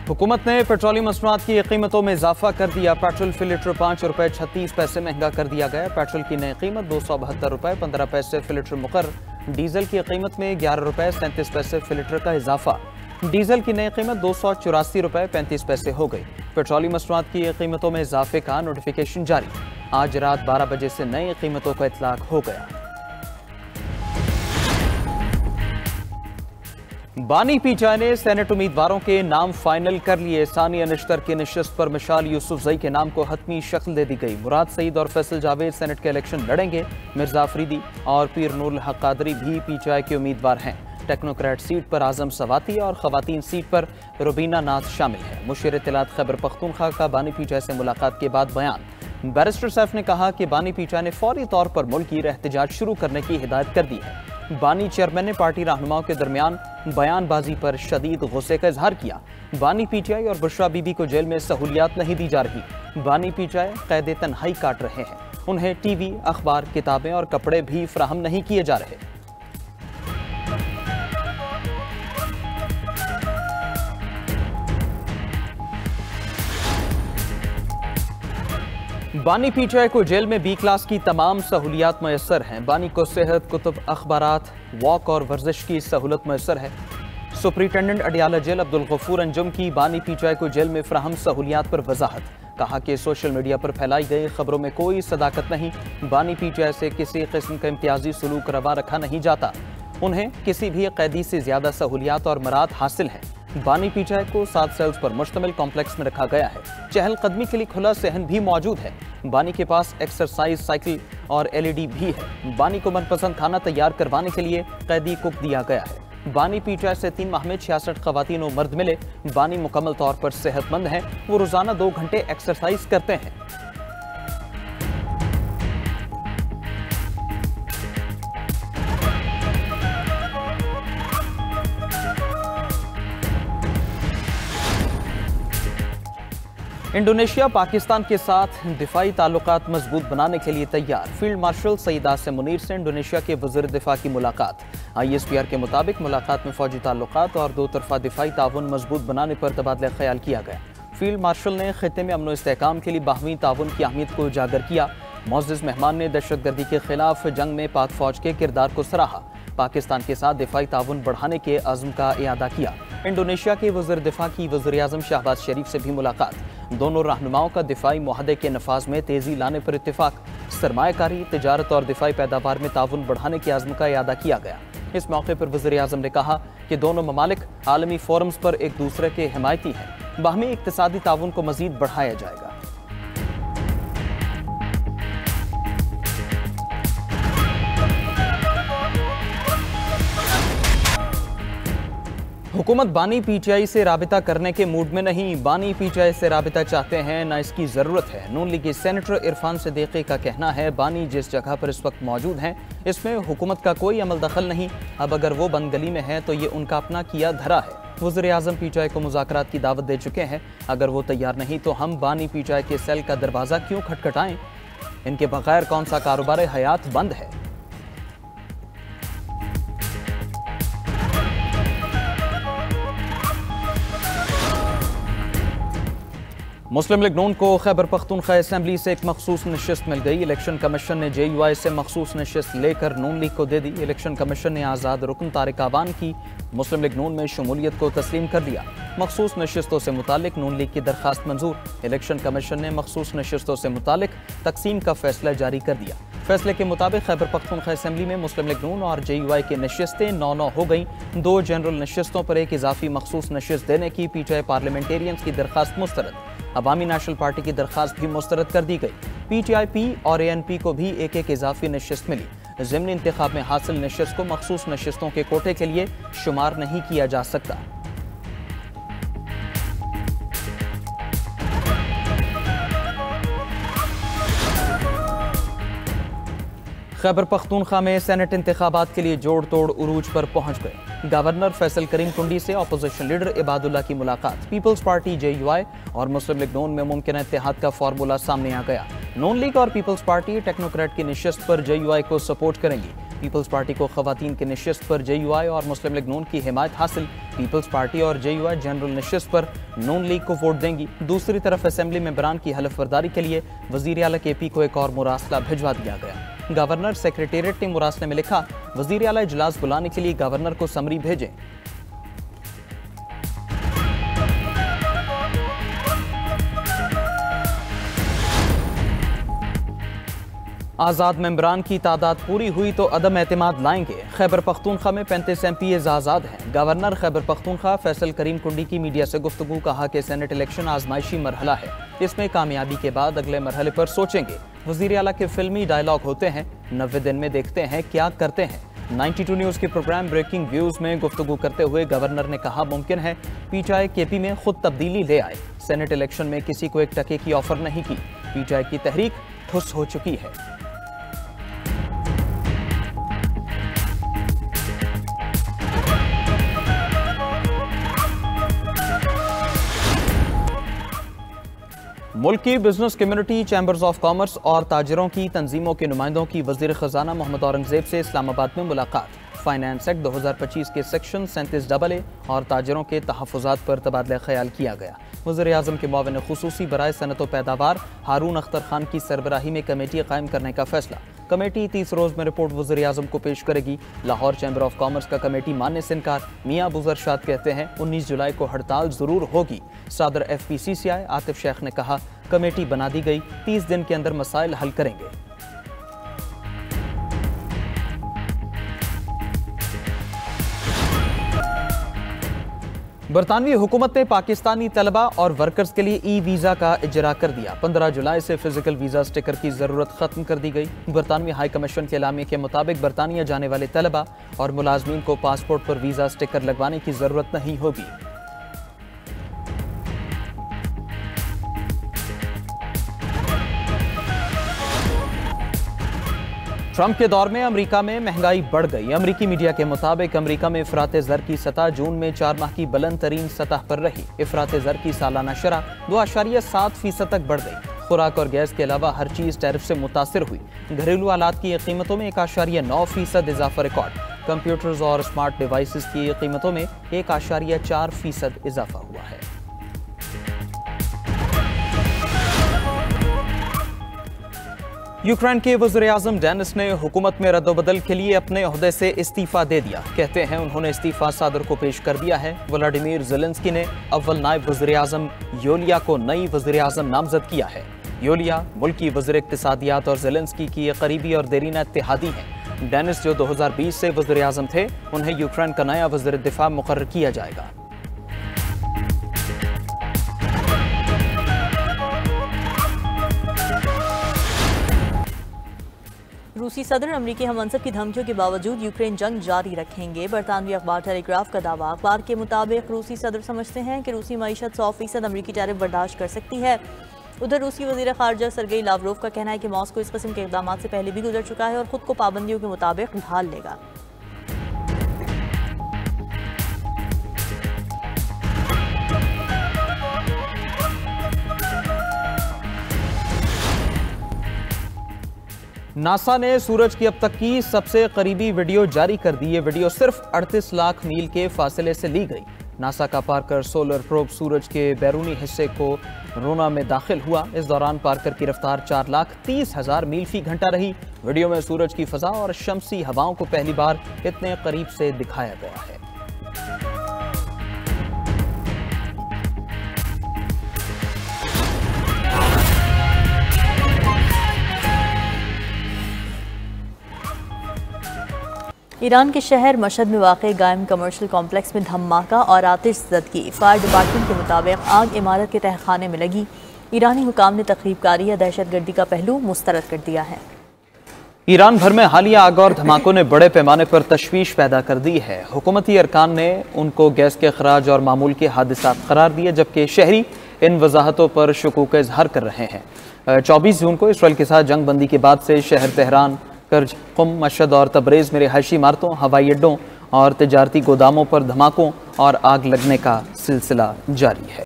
हुकूमत ने पेट्रोलियम मसनूआत की कीमतों में इजाफा कर दिया। पेट्रोल फी लीटर 5 रुपये 36 पैसे महंगा कर दिया गया। पेट्रोल की नई कीमत 272 रुपये 15 पैसे फी लीटर मुकर्रर। डीजल की कीमत में 11 रुपये 37 पैसे फी लीटर का इजाफा। डीजल की नई कीमत 284 रुपये 35 पैसे हो गई। पेट्रोलियम मसनूआत की कीमतों में इजाफे का नोटिफिकेशन जारी। आज रात 12 बजे से नई कीमतों का इतलाक हो गया। बानी पीचाई ने सेनेट उम्मीदवारों के नाम फाइनल कर लिए। सानिया निश्तर की नशिस्त पर मिशाल यूसुफजई के नाम को हतमी शक्ल दे दी गई। मुराद सईद और फैसल जावेद सेनेट के इलेक्शन लड़ेंगे। मिर्जा अफरीदी और पीर नूरुल हक कादरी भी पीचाई के उम्मीदवार हैं। टेक्नोक्रेट सीट पर आजम सवाती और खवातीन सीट पर रुबीना नाज शामिल है। मुशीर इत्तलात खैबर पख्तूनख्वा का बानी पीचाई से मुलाकात के बाद बयान। बैरिस्टर सैफ ने कहा कि बानी पीचाई ने फौरी तौर पर मुल्की एहतजाज शुरू करने की हिदायत कर दी है। बानी चेयरमैन ने पार्टी रहनुमाओं के दरमियान बयानबाजी पर शदीद गुस्से का इजहार किया। बानी पीचाई और बुशरा बीबी को जेल में सहूलियात नहीं दी जा रही। बानी पीचाई कैद तन्हाई काट रहे हैं। उन्हें टीवी, अखबार, किताबें और कपड़े भी फराहम नहीं किए जा रहे। बानी पीचाई को जेल में बी क्लास की तमाम सहूलियात मैसर हैं। बानी को सेहत, कुतुब, अखबारात, वॉक और वर्जिश की सहूलत मैसर है। सुप्रिंटेंडेंट अडियाला जेल अब्दुल गफूर अंजुम की बानी पीचाई को जेल में फ्राहम सहूलियात पर वजाहत। कहा कि सोशल मीडिया पर फैलाई गई खबरों में कोई सदाकत नहीं। बानी पीचाई से किसी किस्म का इम्तियाजी सलूक रवा रखा नहीं जाता। उन्हें किसी भी कैदी से ज्यादा सहूलियात और मराद हासिल है। बानी पीचाई को 7 सेल्स पर मुश्तमिल कॉम्प्लेक्स में रखा गया है। चहलकदमी के लिए खुला सहन भी मौजूद है। बानी के पास एक्सरसाइज साइकिल और LED भी है। बानी को मनपसंद खाना तैयार करवाने के लिए कैदी कुक दिया गया है। बानी पीचाई से 3 माह में 66 खवातीन और मर्द मिले। बानी मुकम्मल तौर पर सेहतमंद हैं। वो रोजाना 2 घंटे एक्सरसाइज करते हैं। इंडोनेशिया पाकिस्तान के साथ दिफाई ताल्लुकात मजबूत बनाने के लिए तैयार। फील्ड मार्शल सईद आसिम मुनीर से इंडोनेशिया के वज़ीर दिफा की मुलाकात। ISPR के मुताबिक मुलाकात में फौजी ताल्लुकात और 2 तरफा दिफाई ताउन मजबूत बनाने पर तबादला ख्याल किया गया। फील्ड मार्शल ने खित्ते में अमन व इस्तेहकाम के लिए बाहमी ताउन की अहमियत को उजागर किया। मुअज़्ज़िज़ मेहमान ने दहशतगर्दी के खिलाफ जंग में पाक फौज के किरदार को सराहा। पाकिस्तान के साथ दिफाई ताउन बढ़ाने के अज़्म का इयादा किया। इंडोनेशिया के वज़ीर दिफा की वज़ीर आज़म शहबाज शरीफ से भी मुलाकात। दोनों रहनुमाओं का दिफाई मुआहदे के नफाज में तेजी लाने पर इत्तेफाक। सरमायाकारी, तिजारत और दिफाई पैदावार में ताउन बढ़ाने के अज़्म का इयादा किया गया। इस मौके पर वज़ीर आज़म ने कहा कि दोनों ममालिक आलमी फोरम्स पर एक दूसरे के हिमायती हैं। बाहमी इक्तिसादी ताउन को मज़ीद बढ़ाया जाएगा। हुकूमत बानी पीचाई से राबिता करने के मूड में नहीं। बानी पीचाई से राबिता चाहते हैं, ना इसकी ज़रूरत है। नून लीग के सेनेटर इरफान सिद्दीकी का कहना है बानी जिस जगह पर इस वक्त मौजूद हैं इसमें हुकूमत का कोई अमल दखल नहीं। अब अगर वो बंदगली में है तो ये उनका अपना किया धरा है। वज़ीर आज़म पीचाई को मुज़ाकरात की दावत दे चुके हैं। अगर वो तैयार नहीं तो हम बानी पीचाई के सेल का दरवाज़ा क्यों खटखटाएं? इनके बगैर कौन सा कारोबार हयात बंद है? मुस्लिम लीग नून को खैबर पख्तूनख्वा असेंबली से एक मखसूस नशिस्त मिल गई। इलेक्शन कमीशन ने JUI से मखसूस नशिस्त लेकर नून लीग को दे दी। इलेक्शन कमीशन ने आज़ाद रुकन तारिक आवान की मुस्लिम लीग नून में शमूलियत को तस्लीम कर लिया। मखसूस नशिस्तों से मुतालिक नून लीग की दरखास्त मंजूर। इलेक्शन कमीशन ने मखसूस नशिस्तों से मुतालिक तकसीम का फैसला जारी कर दिया। फैसले के मुताबिक खैबर पख्तूनख्वा असेंबली में मुस्लिम लीग नून और JUI की नशिस्तें 9-9 हो गई। 2 जनरल नशिस्तों पर एक इजाफी मखसूस नशिस्त देने की पीचाई पार्लियामेंटेरियंस की दरखास्त मुस्तरद। अवामी नेशनल पार्टी की दरखास्त भी मुस्तरद कर दी गई। PTIP और ANP को भी एक इजाफी नशिस्त मिली। ज़िमनी इंतखाब में हासिल नशिस्त को मखसूस नशिस्तों के कोटे के लिए शुमार नहीं किया जा सकता। खैबर पख्तूनख्वा में सेनेट इंतखाबात के लिए जोड़ तोड़ उरूज पर पहुंच गए। गवर्नर फैसल करीम टुंडी से अपोजिशन लीडर इबादुल्ला की मुलाकात। पीपल्स पार्टी JUI और मुस्लिम लीग नून में मुमकिन इत्तेहाद का फार्मूला सामने आ गया। नून लीग और पीपल्स पार्टी टेक्नोक्रेट की निशस्त पर JUI को सपोर्ट करेंगी। पीपल्स पार्टी को खवातीन की निशस्त पर JUI और मुस्लिम लीग नून की हिमायत हासिल। पीपल्स पार्टी और JUI जनरल निशस्त पर नून लीग को वोट देंगी। दूसरी तरफ असेंबली मेंबरान की हलफ बर्दारी के लिए वजीर आला KP को एक और मुरासला भिजवा दिया गया। गवर्नर सेक्रेटेरिएट ने मुरासले में लिखा, वजीर आला इजलास बुलाने के लिए गवर्नर को समरी भेजें। आज़ाद मेंबरान की तादाद पूरी हुई तो अदम एतमाद लाएंगे। खैबर पख्तूनख्वा में 35 MPs आज़ाद हैं। गवर्नर खैबर पख्तूनख्वा फैसल करीम कुंडी की मीडिया से गुफ्तगू, कहा कि सेनेट इलेक्शन आजमाइशी मरहला है, इसमें कामयाबी के बाद अगले मरहले पर सोचेंगे। वज़ीर आला के फिल्मी डायलॉग होते हैं, 90 दिन में देखते हैं क्या करते हैं। 92 न्यूज़ के प्रोग्राम ब्रेकिंग व्यूज़ में गुफ्तगू करते हुए गवर्नर ने कहा, मुमकिन है PTI KP में खुद तब्दीली ले आए। सेनेट इलेक्शन में किसी को 1 टके की ऑफर नहीं की। PTI की तहरीक ठुस हो चुकी है। मुल्क की business community, chambers of commerce और ताजरों की तंजीमों के नुमाइंदों की वजीर खजाना मोहम्मद औरंगजेब से इस्लामाबाद में मुलाकात। फाइनेंस एक्ट 2025 के सेक्शन 37AA और ताजरों के तहफ़्फ़ुज़ात पर तबादला ख्याल किया गया। वज़ीर आज़म के मुआविन खुसूसी बराए सनत व पैदावार हारून अख्तर खान की सरबराही में कमेटी कायम करने का फैसला। कमेटी 30 रोज़ में रिपोर्ट वज़ीर आज़म को पेश करेगी। लाहौर चैम्बर ऑफ कॉमर्स का कमेटी मानने से इनकार। मियाँ अबू ज़र शाद कहते हैं 19 जुलाई को हड़ताल ज़रूर होगी। सदर FPCCI आतिफ शेख ने कहा, कमेटी बना दी गई, 30 दिन के अंदर मसाइल हल करेंगे। बरतानवी हुकूमत ने पाकिस्तानी तलबा और वर्कर्स के लिए E-वीज़ा का इजरा कर दिया। 15 जुलाई से फिजिकल वीज़ा स्टिकर की ज़रूरत ख़त्म कर दी गई। बरतानवी हाई कमीशन के एलामिया के मुताबिक बरतानिया जाने वाले तलबा और मुलाजमीन को पासपोर्ट पर वीज़ा स्टिकर लगवाने की ज़रूरत नहीं होगी। ट्रंप के दौर में अमेरिका में महंगाई बढ़ गई। अमेरिकी मीडिया के मुताबिक अमेरिका में इफरात ज़र की सतह जून में 4 माह की बुलंद तरीन सतह पर रही। इफरात ज़र की सालाना शरह 2.7% तक बढ़ गई। खुराक और गैस के अलावा हर चीज़ टैरिफ से मुतासिर हुई। घरेलू आलात की कीमतों में 1.9% इजाफा रिकॉर्ड। कंप्यूटर्स और स्मार्ट डिवाइसेस की कीमतों में 1.4% इजाफा हुआ है। यूक्रेन के वज़ीर-ए-आज़म डेनिस ने हुकूमत में रद्दोबदल के लिए अपने ओहदे से इस्तीफा दे दिया। कहते हैं उन्होंने इस्तीफा सदर को पेश कर दिया है। व्लादिमीर ज़ेलेंस्की ने अव्वल नायब वज़ीर-ए-आज़म योलिया को नई वज़ीर-ए-आज़म नामजद किया है। योलिया मुल्क की वज़ीर इक़्तिसादियात और ज़ेलेंस्की की करीबी और देरीना इत्तेहादी हैं। डेनिस जो 2020 से वज़ीर-ए-आज़म थे, उन्हें यूक्रेन का नया वज़ीर दिफा मुकर्रर किया जाएगा। रूसी सदर अमरीकी हममंसब की धमकियों के बावजूद यूक्रेन जंग जारी रखेंगे। बरतानवी अखबार टेलीग्राफ का दावा। अखबार के मुताबिक रूसी सदर समझते हैं कि रूसी मईशत 100% अमरीकी टैरिफ बर्दाश्त कर सकती है। उधर रूसी वज़ीर ख़ारजा सरगेई लावरोव का कहना है कि मॉस्को इस किस्म के इक़दाम से पहले भी गुजर चुका है और ख़ुद को पाबंदियों के मुताबिक ढाल लेगा। नासा ने सूरज की अब तक की सबसे करीबी वीडियो जारी कर दी। ये वीडियो सिर्फ 38 लाख मील के फासले से ली गई। नासा का पार्कर सोलर प्रोब सूरज के बैरूनी हिस्से को रोना में दाखिल हुआ। इस दौरान पार्कर की रफ्तार 4,30,000 मील फी घंटा रही। वीडियो में सूरज की फजा और शमसी हवाओं को पहली बार इतने करीब से दिखाया गया है। ईरान के शहर मशहद में वाक़ गायम कमर्शियल कॉम्प्लेक्स में धमाका और आतिशज़दगी। फायर डिपार्टमेंट के मुताबिक आग इमारत के तहखाने में लगी। ईरानी हुकाम ने तखरीबकारी या दहशतगर्दी का पहलू मुस्तरद कर दिया है। ईरान भर में हालिया आग और धमाकों ने बड़े पैमाने पर तशवीश पैदा कर दी है। हुकूमती अरकान ने उनको गैस के अखराज और मामूल के हादिसात करार दिए, जबकि शहरी इन वजाहतों पर शुकूक इजहार कर रहे हैं। 24 जून को इसराइल के साथ जंग बंदी के बाद से शहर तेहरान, कर्ज, कुम, मशहद और तबरेज़ में रिहायशी इमारतों, हवाई अड्डों और तिजारती गोदामों पर धमाकों और आग लगने का सिलसिला जारी है।